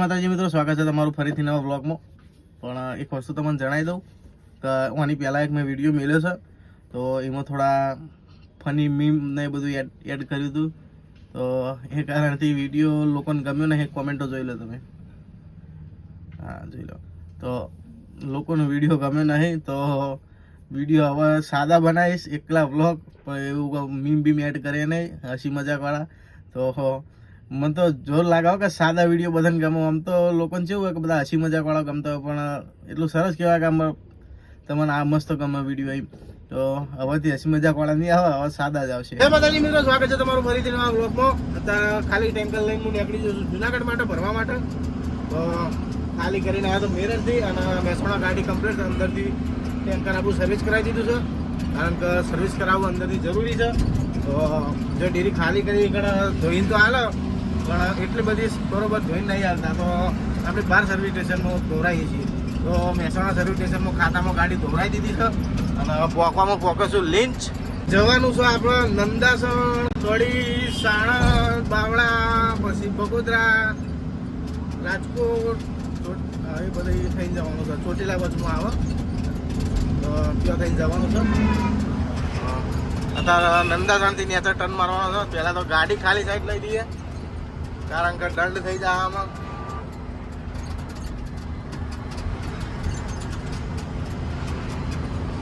માતાજી મિત્રો, સ્વાગત છે તમારું ફરીથી નવા બ્લોગમાં. પણ એક વસ્તુ તમને જણાવી દઉં કે આની પહેલાં એક મેં વિડીયો મેળ્યો છે, તો એમાં થોડા ફની મીમ ને બધું એડ કર્યું હતું. તો એ કારણથી વિડીયો લોકોને ગમ્યો ને, એક કોમેન્ટો જોઈ લો તમે. હા, જોઈ લો. તો લોકોનો વિડીયો ગમ્યો નહીં તો વિડીયો હવે સાદા બનાવીશ, એકલા બ્લોગ. પણ એવું મીમ બીમ એડ કરીએ નહીં, હસી મજાકવાળા. તો મને તો જોર લાગાવ કે સાદા વિડીયો બધાને ગમે. આમ તો લોકોને કેવું હોય કે બધા હસી મજાકવાળા ગમતા હોય, પણ એટલું સરસ કહેવાય કે આમ તમને આ મસ્ત ગમે વિડીયો. એમ તો હવેથી હસી મજાકવાળા નહીં આવે, હવે સાદા જ આવશે. જય માતાજી મિત્રો, સ્વાગત છે તમારું ફરીથી નવા બ્લોગમાં. અત્યારે ખાલી ટેન્કર લઈને હું નીકળી જઉં છું જુનાગઢ માટે ભરવા માટે. તો ખાલી કરીને આવ્યા તો મેરજથી, અને મહેસાણા ગાડી કમ્પ્લીટ અંદરથી ટેન્કર આપણું સર્વિસ કરાવી દીધું છે, કારણ કે સર્વિસ કરાવવું અંદરથી જરૂરી છે. તો જો ડેરી ખાલી કરી ધોઈને તો હાલે, પણ એટલી બધી બરોબર ધોઈને નહીં હાલતા. તો આપણે બહાર સર્વિસ સ્ટેશનમાં ધોરાઈએ છીએ. તો મહેસાણા સર્વિસ સ્ટેશનમાં ખાતામાં ગાડી ધોરાઈ દીધી છે, અને પોકવામાં પોકશું લીંચ જવાનું છે. આપણે નંદાસણ, કડી, સાણંદ, બાવળા, પછી બગોદરા, રાજકોટ એ બધી થઈને જવાનું છે. ચોટીલા બાજુમાં આવે તો ત્યાં થઈને જવાનું છે. અત્યારે નંદાસણથી નેચર ટર્ન મારવાનો છે. પહેલાં તો ગાડી ખાલી સાઈડ લઈ દઈએ, કારણ કે દંડ થઈ જાય આમાં.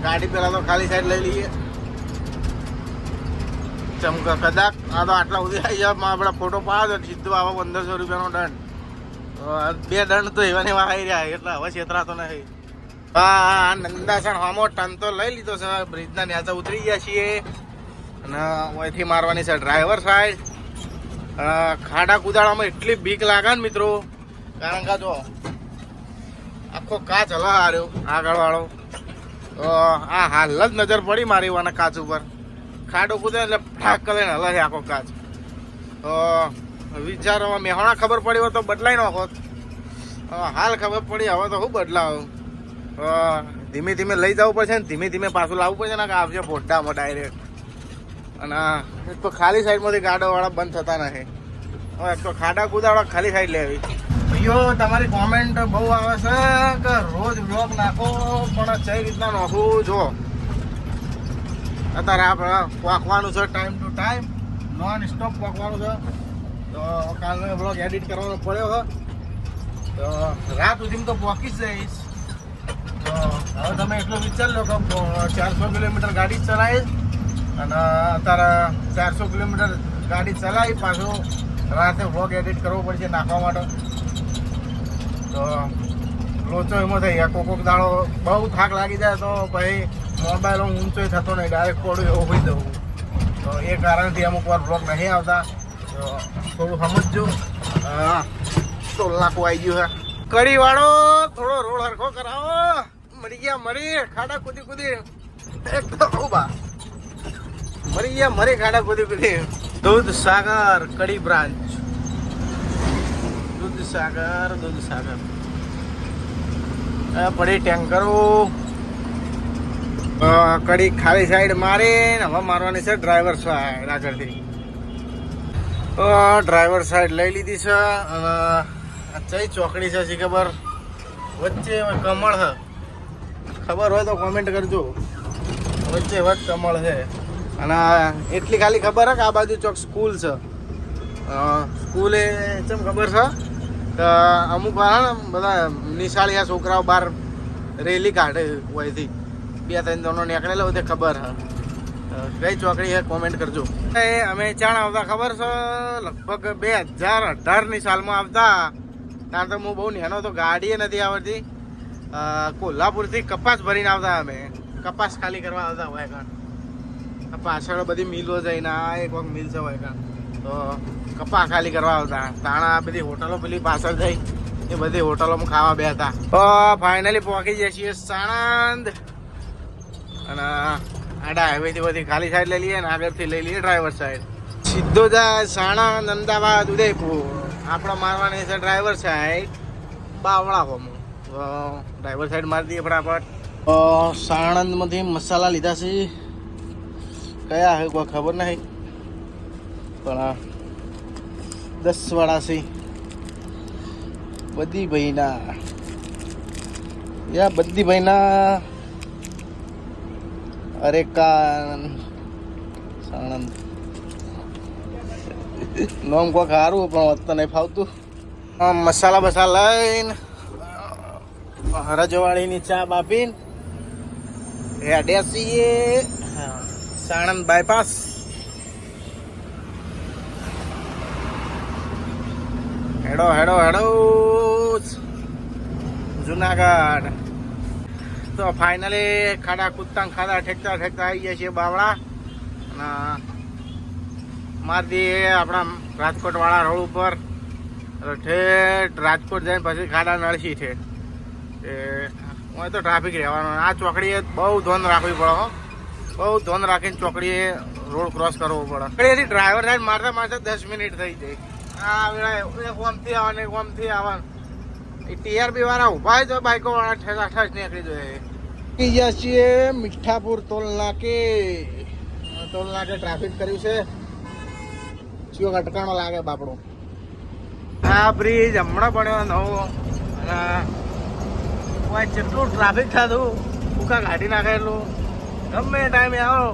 ગાડી પેલા તો ખાલી સાઈડ લઈ લઈએ. ચમક કદાચ આ તો આટલા સુધી આવી જાય, આપણે ફોટો પાડો તો સીધું આવે 1500 રૂપિયાનો દંડ. બે દંડ તો એવા ને એવા આવી રહ્યા, એટલે હવે છેતરાતો નથી. હા, નંદાસણ હામો ટર્ન તો લઈ લીધો છે. બ્રિજના નેચે ઉતરી ગયા છીએ, અને અહીંથી મારવાની છે ડ્રાઈવર સાઈડ. ખાડા કુદાડામાં એટલી બીક લાગે ને મિત્રો, કારણ કે જો આખો કાચ હલા હાર્યો આગળ વાળો. તો આ હાલ જ નજર પડી મારી વાના કાચ ઉપર. ખાડો કૂદે એટલે ફાક કરીને હલા છે આખો કાચ. તો વિચારવામાં મેહોણા ખબર પડી હોય તો બદલાઈ નાખો. હાલ ખબર પડી, હવે તો શું બદલાવ. ધીમે ધીમે લઈ જવું પડશે ને ધીમે ધીમે પાછું લાવવું પડશે ને, કે આવશે પોઢામાં ડાયરેક્ટ. અને એક તો ખાલી સાઈડમાંથી ગાડાવાળા બંધ થતા નથી. હવે એક તો ખાડા કુદાવાળા ખાલી સાઈડ લેવી. ભાઈઓ, તમારી કોમેન્ટ બહુ આવે છે કે રોજ બ્લોગ નાખો, પણ કઈ રીતના નાખવું જો. અત્યારે આપણે પોકવાનું છે time to time, non stop પોકવાનું છે. તો કાલનો બ્લોગ એડિટ કરવાનો પડ્યો છે, તો રાત સુધી તો પોકી જ જઈશ. તો હવે તમે એટલું વિચાર લો કે 400 કિલોમીટર ગાડી ચલાવીશ, અને અત્યારે 400 કિલોમીટર ગાડી ચલાવી પાછું રાતે વ્લોગ એડિટ કરવો પડશે નાખવા માટે. તો લોચો એમાં થઈ ગયા. કોક દાડો બહુ થાક લાગી જાય તો ભાઈ મોબાઈલ ઊંચો થતો નહીં, ડાયરેક્ટ પડું એવું હોઈ દઉં. તો એ કારણથી અમુક વાર બ્લોગ નહીં આવતા. તો થોડું સમજજો. હા, ટોલ નાખું આવી ગયું છે. કડીવાળો થોડો રોડ હરખો કરાવો. મરી ગયા મરી, ખાડા કૂદી કૂદી એકદમ ઉભા મરી ગયા મરી, ખાડા કૂદી કૂદી. દૂધ સાગર કડી બ્રાન્ચ, દૂધ સાગર પડી ટેન્કરો. કડી ખાલી સાઈડ મારી, હવે મારવાની છે ડ્રાઈવર સાઈડ આગળથી. ડ્રાઈવર સાઈડ લઈ લીધી છે. અને ચઈ ચોકડી છે શી ખબર, વચ્ચે કમળ છે. ખબર હોય તો કોમેન્ટ કરજો, વચ્ચે વચ્ચે કમળ છે. અને એટલી ખાલી ખબર છે કે આ બાજુ ચોક સ્કૂલ છે. સ્કૂલે ચમ ખબર છે કે અમુક વાર ને બધા નિશાળીયા છોકરાઓ બહાર રેલી કાઢે હોયથી 2-3 જણો નીકળેલો હોય તે ખબર છે. કઈ ચોકડી છે કોમેન્ટ કરજો. અમે ચાણ આવતા ખબર છે, લગભગ 2018ની સાલમાં આવતા. ત્યાં તો હું બહુ નેનો તો ગાડીએ નથી આવડતી. કોલ્હાપુરથી કપાસ ભરીને આવતા. અમે કપાસ ખાલી કરવા આવતા હોય કાં. પાછળ બધી મિલો જઈને એક વખત મિલ છે હોય કાં, તો કપા ખાલી કરવા આવતા. તાણા બધી હોટલો પેલી પાછળ જઈ એ બધી હોટલોમાં ખાવા બે હતા. તો ફાઇનલી પહોંચી જઈએ છીએ સાણંદ. અને આડા હાઈવેથી બધી ખાલી સાઈડ લઈ લઈએ ને આગળથી લઈ લઈએ ડ્રાઈવર સાઈડ. સીધો જાય સાણંદ, અમદાવાદ, ઉદયપુર. આપણે મારવાની છે ડ્રાઈવર સાઈડ બાવળા હોમો. ડ્રાઈવર સાઈડ મારી દઈએ ફટાફટ. સાણંદમાંથી મસાલા લીધા છે. કયા હોય કોઈ ખબર નહીં, પણ 10 વાળા છે. બધી ભાઈના યા બધી ભાઈના અરે કાન સાણંદ નોમ કોઈ સારું પણ વધતા નહીં ફાવતું. મસાલા બસાલા લઈને હરજવાળીની ચા બાપીને હેડ્યા છીએ સાણંદ બાયપાસ. હેડો હેડો હેડો જુનાગઢ. તો ફાઇનલી ખાડા કૂદતા ખાડા ઠેકતા ઠેકતા આવી ગયા છીએ બાવળા. અને મારી દઈએ આપણા રાજકોટ વાળા રોડ ઉપર ઠેઠ રાજકોટ જઈને પછી ખાડા નળશી છે. હું તો ટ્રાફિક રહેવાનો. આ ચોકડીએ બહુ ધોન રાખવી પડે હો, બહુ ધોન રાખીને ચોકડીએ રોડ ક્રોસ કરવો પડે. ચોકડીએથી ડ્રાઈવર સાઈડ મારતા મારતા 10 મિનિટ થઈ જાય. આ વેળા એક ઓમથી આવવાનું એક ઓમથી આવવાનું. એ ટીઆરબી વાળા ઉભા હોય તો બાઈકો વાળા ઠસ નીકળી જાય. ગયા છીએ મીઠાપુર ટોલ નાકે. ટોલ નાકે ટ્રાફિક કર્યું છે. ચિયો અટકાણો લાગે બાપડો. આ બ્રિજ હમણાં બન્યો નવો અને જેટલું ટ્રાફિક થતું ભૂકા કાઢી નાખે એટલું. ગમે ટાઈમે આવો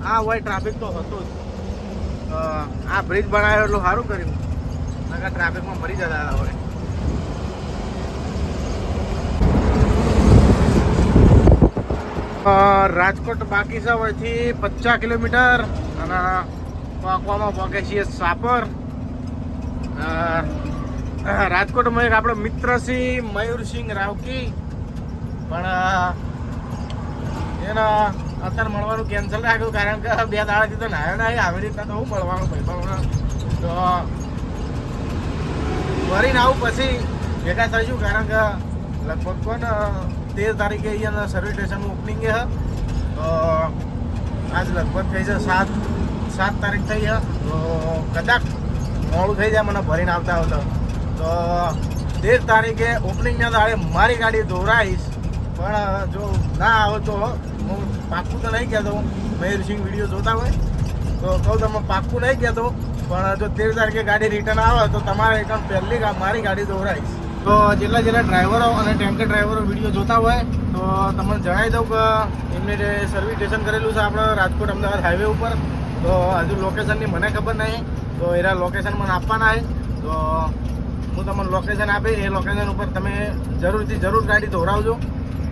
આ હોય ટ્રાફિક તો હતું જ. આ બ્રિજ બનાવ્યો એટલું સારું કર્યું, નકર ટ્રાફિકમાં મરી જતા હોય. રાજકોટ બાકી છે અહીંથી 50 કિલોમીટર અને પહોંચવામાં પહોંચે છીએ સાપર. રાજકોટમાં એક આપણો મિત્ર છે મયુરસિંહ રાવકી, પણ એના અત્યારે મળવાનું કેન્સલ રાખ્યું કારણ કે 2 દાડાથી તો નાયો નહીં. આવી રીતના તો હું મળવાનું ભાઈ તો ફરીને આવું પછી ભેગા થઈશું. કારણ કે લગભગ કોને 13 તારીખે અહીંયા સર્વિસ સ્ટેશનનું ઓપનિંગ છે. તો આજ લગભગ થઈ છે 7 તારીખ થઈ છે. તો કદાચ મોડું થઈ જાય મને ભરીને આવતા આવતા. તો 13 તારીખે ઓપનિંગના દાડે મારી ગાડી દોરાઈશ. પણ જો ના આવે તો હું પાક્કું તો નહીં કહેતો. મયુરસિંહ વિડીયો જોતા હોય તો કહું તમે પાક્કું નહીં કહેતો, પણ જો 13 તારીખે ગાડી રિટર્ન આવે તો તમારે એકદમ પહેલી મારી ગાડી દોરાઈશ. તો જેટલા ડ્રાઈવરો અને ટેન્કર ડ્રાઈવરો વિડીયો જોતા હોય તો તમને જણાવી દઉં કે એમને જે સર્વિસ સ્ટેશન કરેલું છે આપણે રાજકોટ અમદાવાદ હાઈવે ઉપર. તો હજુ લોકેશનની મને ખબર નહીં, તો એના લોકેશન મને આપવાના છે. તો હું તમને લોકેશન આપી એ લોકેશન ઉપર તમે જરૂરથી જરૂર ગાડી દોરાવજો.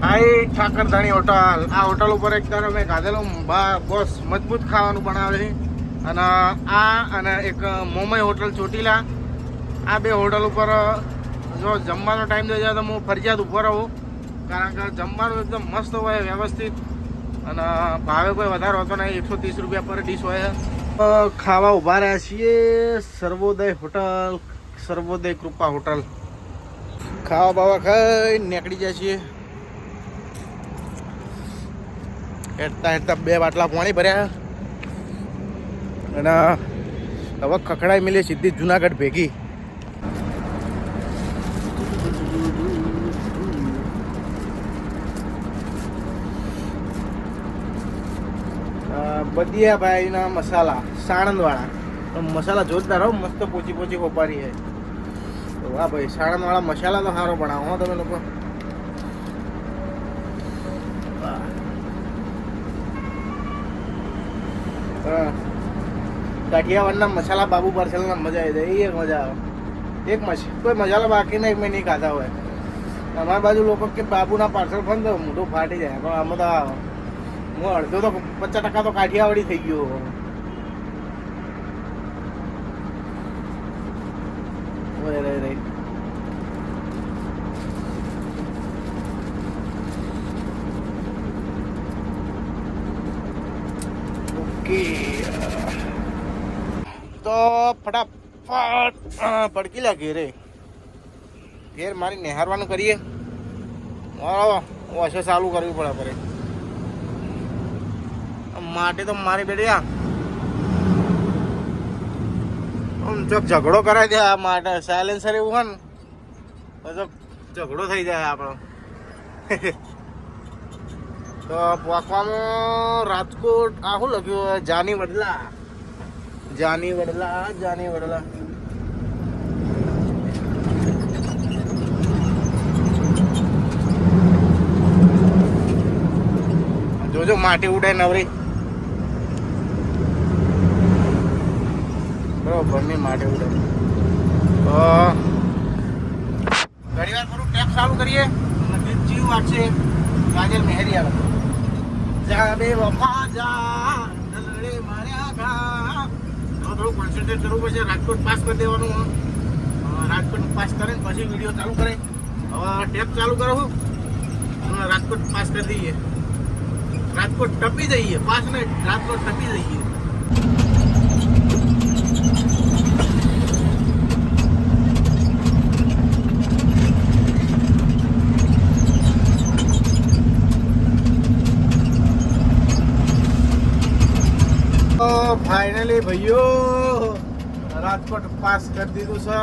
હાઈ ઠાકરધાણી હોટલ. આ હોટલ ઉપર એક દર મેં ખાધેલું બોસ મજબૂત ખાવાનું બનાવે છે. અને આ અને એક મોમઈ હોટલ ચોટીલા, આ 2 હોટલ ઉપર જો જમવાનો ટાઈમ થઈ જાય તો હું ફરજિયાત ઊભો રહું. કારણ કે જમવાનું એકદમ મસ્ત હોય, વ્યવસ્થિત, અને ભાવે કોઈ વધારે હોતો નહીં. 130 રૂપિયા પર ડીશ હોય. ખાવા ઊભા રહ્યા છીએ સર્વોદય હોટલ, સર્વોદય કૃપા હોટલ. ખાવા બાવા ખાઈ નીકળી જાય છીએ. હેઠતા હેઠતા 2 બાટલા પાણી ભર્યા અને હવે ખખડાઈ મિલી સીધી જુનાગઢ ભેગી. બધિયા ભાઈના મસાલા સાણંદ વાળા મસાલા જોરદાર હો, મસ્ત પોચી પોચી ખોપારી છે. તો વાહ ભાઈ, સાણંદ વાળા મસાલા તો સારો બનાવો હો તમે લોકો. કાઠિયાવાડના મસાલા બાબુ પાર્સલના મજા આવી જાય. એ મજા આવે. એક કોઈ મસાલા બાકી નહીં મેં નહીં ખાધા હોય. અમારી બાજુ લોકો કે બાબુના પાર્સલ ફોન તો મોઢું ફાટી જાય, પણ આમાં તો હું અડધો તો 50% તો કાઠિયાવાડી થઈ ગયો. ઓકે, તો ફટાફટ પડકી લા ઘેરે. ઘેર મારી નિહારવાનું કરીએ. ઓછો ચાલુ કરવી પડે પડે. માટે તો મારી બેટી ચોક ઝઘડો કરાવી દે. આ માટે સાયલેન્સર એવું હોય ને તો ઝઘડો થઈ જાય આપણો. તો પોકવામાં રાજકોટ આ શું લખ્યું? જાની વડલા, જાની વડલા, જાની વડલા. જોજો માટી ઉડાય નવરી બરોબર ની માટી ઉડાય તો ઘણી વાર થોડું ટેપ ચાલુ કરીએ ગીત જીવ વાગશે ગાજર મહેરી આવે જા બે વફા જા દલડે માર્યા ઘા થોડું કોન્સન્ટ્રેટ કરવું પડશે રાજકોટ પાસ કરી દેવાનું રાજકોટ પાસ કરે પછી વિડીયો ચાલુ કરે હવે ટેપ ચાલુ કરું અને રાજકોટ પાસ કરી દઈએ રાજકોટ ટપી જઈએ પાસ ને રાજકોટ ટપી જઈએ ફાઇનલી ભાઈઓ રાજકોટ પાસ કરી દીધું છે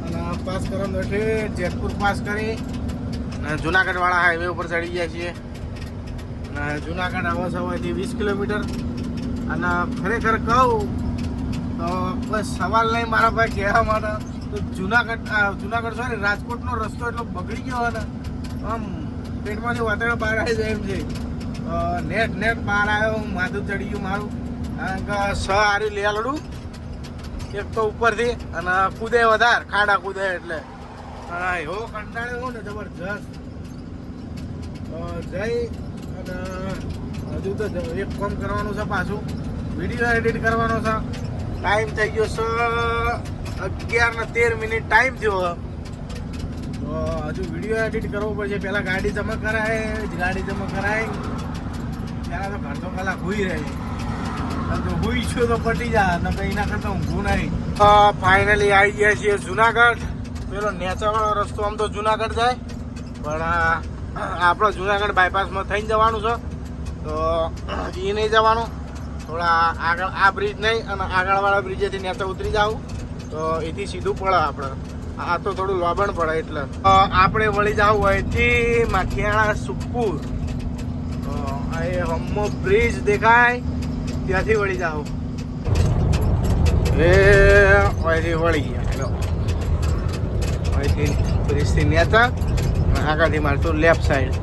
અને પાસ કરવાનું એટલે જેતપુર પાસ કરી અને જુનાગઢ વાળા હાઈવે ઉપર ચડી ગયા છીએ અને જુનાગઢ આવો છે અહીંથી 20 કિલોમીટર અને ખરેખર કહું તો બસ સવાલ નહીં મારા ભાઈ કહેવા માટે તો જુનાગઢ છે ને રાજકોટનો રસ્તો એટલો બગડી ગયો ને આમ પેટમાંથી વાતણ બહાર આવી જાય એમ છે નેટ બહાર આવ્યો માથું ચડી ગયું મારું કારણ કે હારી લેલડું એક તો ઉપરથી અને કૂદે વધારે ખાડા કૂદે એટલે એવો કંટાળ્યો ને જબરજસ્ત જઈ અને હજુ તો એક કામ કરવાનું છે પાછું વિડીયો એડિટ કરવાનો છે ટાઈમ થઈ ગયો છે 11:13 ટાઈમ થયો તો હજુ વિડીયો એડિટ કરવો પડશે પહેલાં ગાડી જમા કરાય ત્યારે તો ઘર તો કલાક હુઈ રહે તો હુઈ છું તો પટી જા ને એના કરતા ઊંઘું નહીં ફાઇનલી આવી ગયા છીએ જુનાગઢ પેલો નેચાવાળો રસ્તો આમ તો જુનાગઢ જાય પણ આપણો જુનાગઢ બાયપાસમાં થઈને જવાનું છે તો એ નહીં જવાનું થોડા આગળ આ બ્રિજ નહીં અને આગળવાળા બ્રિજેથી નેચા ઉતરી જાવ તો એથી સીધું પડે આપણે આ તો થોડું લોબણ પડે એટલે આપણે વળી જવું અહીંથી માખિયાળા સુખપુર એ હમ્મો બ્રિજ દેખાય ત્યાંથી વળી જાઓ અહીંથી વળી ગયા અહીંથી બ્રિજથી નેચા આગળથી મારતું લેફ્ટ સાઈડ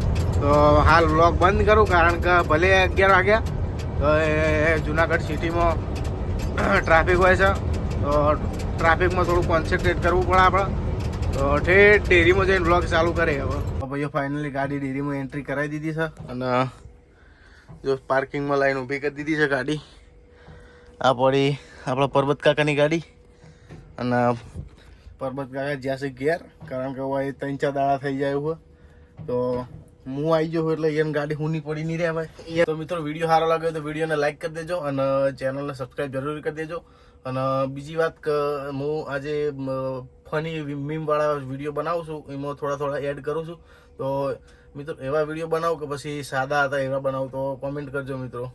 તો હાલ વ્લોગ બંધ કરું કારણ કે ભલે 11 વાગ્યા તો એ જુનાગઢ સિટીમાં ટ્રાફિક હોય છે તો ટ્રાફિકમાં થોડું કોન્સન્ટ્રેટ કરવું પડે આપણે તો ઠેઠ ડેરીમાં જઈને વ્લોગ ચાલુ કરે હવે ભાઈઓ ફાઇનલી ગાડી ડેરીમાં એન્ટ્રી કરાવી દીધી છે અને જો પાર્કિંગમાં લાઈન ઊભી કરી દીધી છે ગાડી આ પડી આપણા પરબત કાકાની ગાડી અને પરબત કાકા જ્યાં છે ઘેર કારણ કે હવે 3-4 દાડા થઈ જાય હોય તો હું આવી ગયો એટલે એને ગાડી હું નહીં પડી નહીં રહે ભાઈ તો મિત્રો વિડીયો સારો લાગ્યો તો વિડીયોને લાઈક કરી દેજો અને ચેનલને સબસ્ક્રાઈબ જરૂર કરી દેજો અને બીજી વાત કે હું આજે ફની મીમવાળા વિડીયો બનાવું છું એમાં થોડા એડ કરું છું તો મિત્રો એવા વિડીયો બનાવું કે પછી સાદા હતા એવા બનાવું તો કોમેન્ટ કરજો મિત્રો